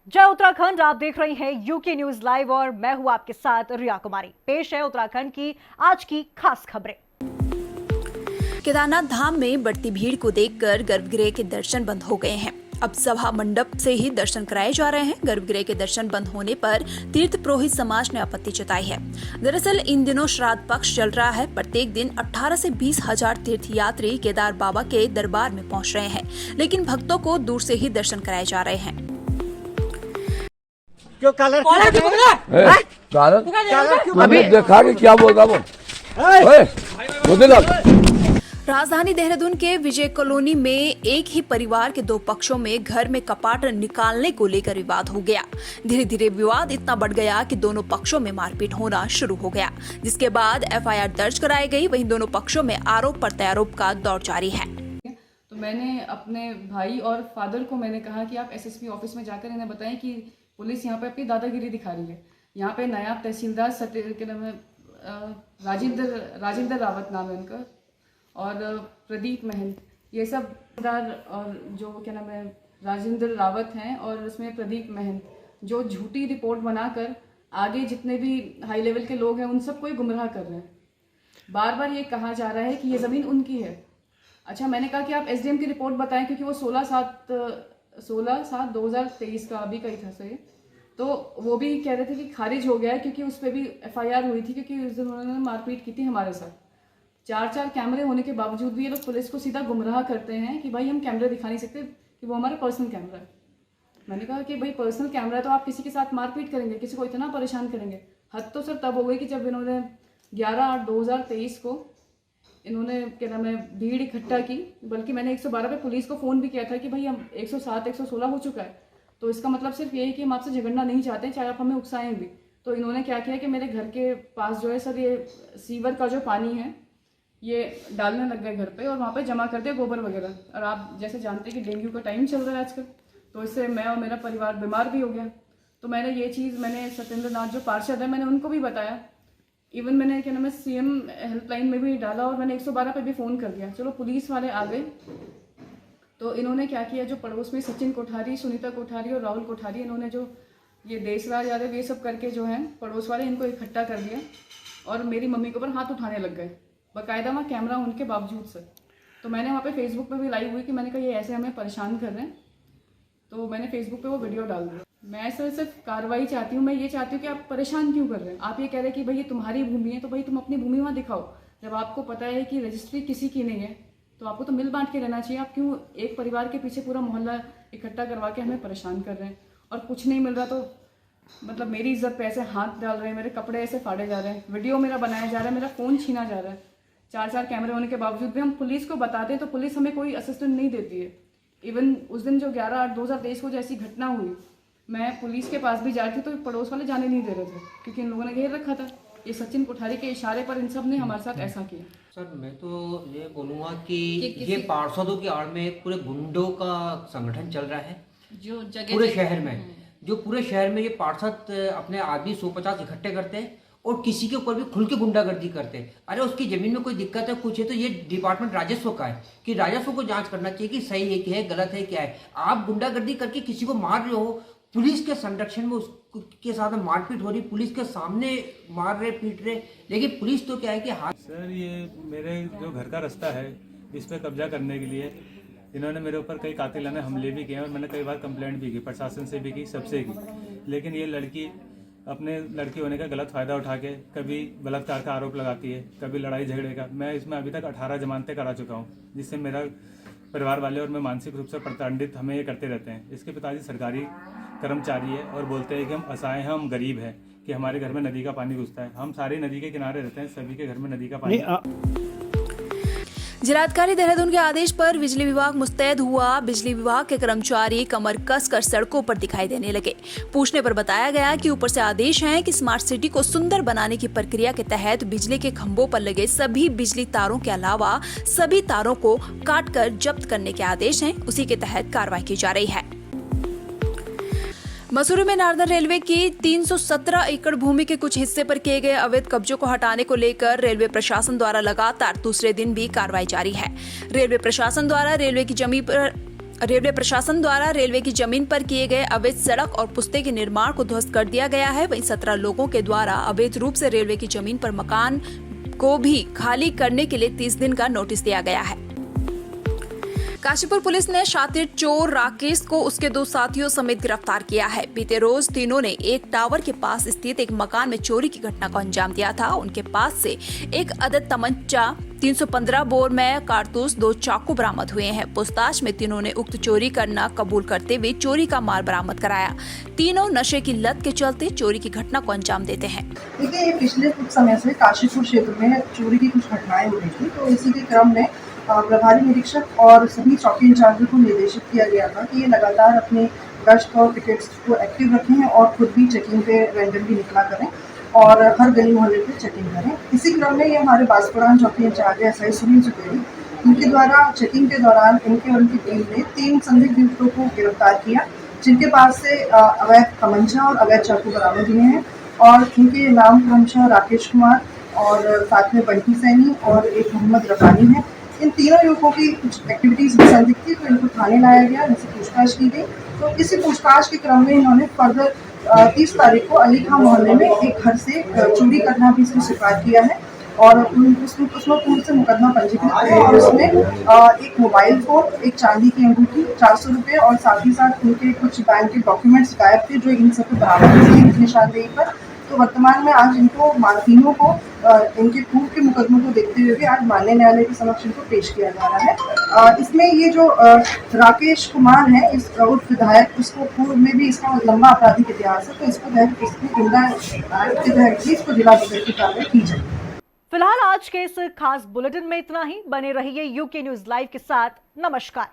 जय उत्तराखंड। आप देख रही हैं यूके न्यूज लाइव और मैं हूं आपके साथ रिया कुमारी। पेश है उत्तराखंड की आज की खास खबरें। केदारनाथ धाम में बढ़ती भीड़ को देखकर गर्भगृह के दर्शन बंद हो गए हैं। अब सभा मंडप से ही दर्शन कराए जा रहे हैं। गर्भगृह के दर्शन बंद होने पर तीर्थ पुरोहित समाज ने आपत्ति जताई है। दरअसल इन दिनों श्राद्ध पक्ष चल रहा है। प्रत्येक दिन 18 से 20 हजार तीर्थ यात्री केदार बाबा के दरबार में पहुंच रहे हैं, लेकिन भक्तों को दूर से ही दर्शन कराए जा रहे हैं। क्यों कलर अभी देखा कि क्या बोल रहा वो राजधानी देहरादून के विजय कॉलोनी में एक ही परिवार के दो पक्षों में घर में कपाट निकालने को लेकर विवाद हो गया। धीरे धीरे विवाद इतना बढ़ गया कि दोनों पक्षों में मारपीट होना शुरू हो गया, जिसके बाद एफआईआर दर्ज कराई गई। वहीं दोनों पक्षों में आरोप प्रत्यारोप का दौर जारी है। तो मैंने अपने भाई और फादर को मैंने कहा कि आप एसएसपी ऑफिस में जाकर इन्हें बताएं कि पुलिस यहाँ पे अपनी दादागिरी दिखा रही है। यहाँ पे नायब तहसीलदार के नाम है राजेंद्र रावत नाम है उनका, और प्रदीप महंत, ये सब और जो क्या नाम है राजेंद्र रावत हैं, और उसमें प्रदीप महंत जो झूठी रिपोर्ट बनाकर आगे जितने भी हाई लेवल के लोग हैं उन सबको ही गुमराह कर रहे हैं। बार बार ये कहा जा रहा है कि ये ज़मीन उनकी है। अच्छा, मैंने कहा कि आप एसडीएम की रिपोर्ट बताएं, क्योंकि वो 16/7/2023 का अभी कही था सही, तो वो भी कह रहे थे कि खारिज हो गया है, क्योंकि उस पर भी एफआईआर हुई थी, क्योंकि उस दिन उन्होंने मारपीट की थी हमारे साथ। 4 कैमरे होने के बावजूद भी ये लोग पुलिस को सीधा गुमराह करते हैं कि भाई हम कैमरे दिखा नहीं सकते, कि वो हमारा पर्सनल कैमरा है। मैंने कहा कि भाई पर्सनल कैमरा है तो आप किसी के साथ मारपीट करेंगे, किसी को इतना परेशान करेंगे? हद तो सर तब हो गई कि जब इन्होंने 11/8/2023 को इन्होंने क्या नाम है भीड़ इकट्ठा की। बल्कि मैंने 112 पे पुलिस को फ़ोन भी किया था कि भाई हम 107 116 हो चुका है, तो इसका मतलब सिर्फ ये है कि हम आपसे झगड़ना नहीं चाहते, चाहे आप हमें उकसाएं भी। तो इन्होंने क्या किया कि मेरे घर के पास जो है सर ये सीवर का जो पानी है ये डालने लग गए घर पे, और वहाँ पे जमा कर दिया गोबर वगैरह। और आप जैसे जानते हैं कि डेंगू का टाइम चल रहा है आजकल, तो इससे मैं और मेरा परिवार बीमार भी हो गया। तो मैंने सत्येंद्र नाथ जो पार्षद है मैंने उनको भी बताया। इवन मैंने क्या नाम है सीएम हेल्पलाइन में भी डाला, और मैंने 112 पे भी फ़ोन कर दिया। चलो पुलिस वाले आ गए, तो इन्होंने क्या किया, जो पड़ोस में सचिन कोठारी, सुनीता कोठारी और राहुल कोठारी, इन्होंने जो ये देशराज यादव ये सब करके जो है पड़ोस वाले, इनको इकट्ठा कर दिया और मेरी मम्मी के ऊपर हाथ उठाने लग गए, बाकायदा वहाँ कैमरा होने के बावजूद से। तो मैंने वहाँ पे फेसबुक पे भी लाइव हुई कि मैंने कहा ये ऐसे हमें परेशान कर रहे हैं, तो मैंने फेसबुक पे वो वीडियो डाल दिया। मैं सिर्फ कार्रवाई चाहती हूँ। मैं ये चाहती हूँ कि आप परेशान क्यों कर रहे हैं? आप ये कह रहे हैं कि भाई ये तुम्हारी भूमि है, तो भाई तुम अपनी भूमि वहाँ दिखाओ। जब आपको पता है कि रजिस्ट्री किसी की नहीं है, तो आपको तो मिल बांट के रहना चाहिए। आप क्यों एक परिवार के पीछे पूरा मोहल्ला इकट्ठा करवा के हमें परेशान कर रहे हैं? और कुछ नहीं मिल रहा तो मतलब मेरी इज्जत पे ऐसे हाथ डाल रहे हैं, मेरे कपड़े ऐसे फाड़े जा रहे हैं, वीडियो मेरा बनाया जा रहा है, मेरा फ़ोन छीना जा रहा है। 4 कैमरे होने के बावजूद भी हम पुलिस को बताते हैं तो पुलिस हमें कोई असिस्टेंट नहीं देती है। इवन उस दिन जो 11/8/2023 को जैसी घटना हुई, मैं पुलिस के पास भी जाती तो पड़ोस वाले जाने नहीं दे रहे थे, क्योंकि इन लोगों ने घेर रखा था। ये सचिन कोठारी के इशारे पर इन सब ने हमारे साथ ऐसा किया। सर मैं तो ये बोलूँगा कि ये पार्षदों की आड़ में पूरे गुंडों का संगठन चल रहा है जो जगह पूरे शहर में। जो पूरे शहर में ये पार्षद अपने आदमी 150 इकट्ठे करते हैं और किसी के ऊपर भी खुल के गुंडागर्दी करते हैं। अरे उसकी जमीन में कोई दिक्कत है, कुछ है, तो ये डिपार्टमेंट राजस्व का है कि राजस्व को जांच करना चाहिए कि सही है कि है, गलत है, क्या है। आप गुंडागर्दी करके किसी को मार रहे हो, पुलिस के संरक्षण में उसके साथ मारपीट हो रही, पुलिस के सामने मार रहे, पीट रहे, लेकिन पुलिस तो क्या है कि हाथ। सर ये मेरे जो घर का रास्ता है इस पर कब्जा करने के लिए इन्होंने मेरे ऊपर कई कातिलाना हमले भी किए और मैंने कई बार कंप्लेंट भी की, प्रशासन से भी की, सबसे की। लेकिन ये लड़की अपने लड़की होने का गलत फ़ायदा उठा के कभी बलात्कार का आरोप लगाती है, कभी लड़ाई झगड़े का। मैं इसमें अभी तक 18 जमानतें करा चुका हूँ, जिससे मेरा परिवार वाले और मैं मानसिक रूप से प्रताड़ित हमें ये करते रहते हैं। इसके पिताजी सरकारी कर्मचारी है और बोलते हैं कि हम असहाय हैं, हम गरीब हैं, कि हमारे घर में नदी का पानी घुसता है। हम सारी नदी के किनारे रहते हैं, सभी के घर में नदी का पानी। जिलाधिकारी देहरादून के आदेश पर बिजली विभाग मुस्तैद हुआ। बिजली विभाग के कर्मचारी कमर कस कर सड़कों पर दिखाई देने लगे। पूछने पर बताया गया कि ऊपर से आदेश है कि स्मार्ट सिटी को सुंदर बनाने की प्रक्रिया के तहत बिजली के खंभों पर लगे सभी बिजली तारों के अलावा सभी तारों को काटकर जब्त करने के आदेश हैं। उसी के तहत कार्रवाई की जा रही है। मसूरी में नार्दर्न रेलवे की 317 एकड़ भूमि के कुछ हिस्से पर किए गए अवैध कब्जों को हटाने को लेकर रेलवे प्रशासन द्वारा लगातार दूसरे दिन भी कार्रवाई जारी है। रेलवे प्रशासन द्वारा रेलवे की जमीन पर रेलवे प्रशासन द्वारा रेलवे की जमीन पर किए गए अवैध सड़क और पुस्ते के निर्माण को ध्वस्त कर दिया गया है। वहीं 17 लोगों के द्वारा अवैध रूप से रेलवे की जमीन पर मकान को भी खाली करने के लिए 30 दिन का नोटिस दिया गया है। काशीपुर पुलिस ने शातिर चोर राकेश को उसके 2 साथियों समेत गिरफ्तार किया है। बीते रोज तीनों ने एक टावर के पास स्थित एक मकान में चोरी की घटना को अंजाम दिया था। उनके पास से एक अदद तमंचा, 315 बोर में कारतूस, 2 चाकू बरामद हुए हैं। पूछताछ में तीनों ने उक्त चोरी करना कबूल करते हुए चोरी का माल बरामद कराया। तीनों नशे की लत के चलते चोरी की घटना को अंजाम देते हैं। देखिए, पिछले कुछ समय से काशीपुर क्षेत्र में चोरी की कुछ घटनाएं हो रही थी, तो इसी के क्रम में प्रभारी निरीक्षक और सभी चौकी इंचार्जों को निर्देशित किया गया था कि ये लगातार अपने गश्त और पिकेट्स को एक्टिव रखें और खुद भी चेकिंग पे रैंडमली निकला करें और हर गली मोहल्ले पे चेकिंग करें। इसी क्रम में ये हमारे बांसपुरा चौकी इंचार्ज एसआई सुनील सुपेरी, इनके द्वारा चेकिंग के दौरान इनके और उनकी टीम ने 3 संदिग्ध युवकों को गिरफ्तार किया, जिनके पास से अवैध तमंचा और अवैध चाकू बरामद हुए हैं और इनके नाम क्रमशः राकेश कुमार और साथ में बंटी सैनी और एक मोहम्मद रबानी है। इन तीनों युवकों की कुछ एक्टिविटीज भी संदिग्ध थी, तो इनको थाने लाया गया, इनसे पूछताछ की गई। तो इसी पूछताछ के क्रम में इन्होंने फर्दर 30 तारीख को अली खां मोहल्ले में एक घर से चोरी करना भी इसको स्वीकार किया है और उसमें पूर्व से मुकदमा पंजीकृत है और उसमें एक मोबाइल फोन, एक चांदी की अंगूठी, 400 रुपये और साथ ही साथ उनके कुछ बैंक के डॉक्यूमेंट्स गायब थे, जो इन सब पे बरामद हुए इस निशानदेही पर। तो वर्तमान में आज इनको तीनों को इनके पूर्व के मुकदमों को देखते हुए आज माननीय न्यायालय के समक्ष इनको पेश किया जा रहा है। इसमें ये जो राकेश कुमार है, इस उर्फ विधायक, इसको पूर्व में भी इसका लंबा आपराधिक इतिहास है, तो इसको गुंडा एक्ट के तहत भी इसको जिला बदल की कार्रवाई की जाए। फिलहाल आज के इस खास बुलेटिन में इतना ही। बने रहिए यूके न्यूज लाइव के साथ। नमस्कार।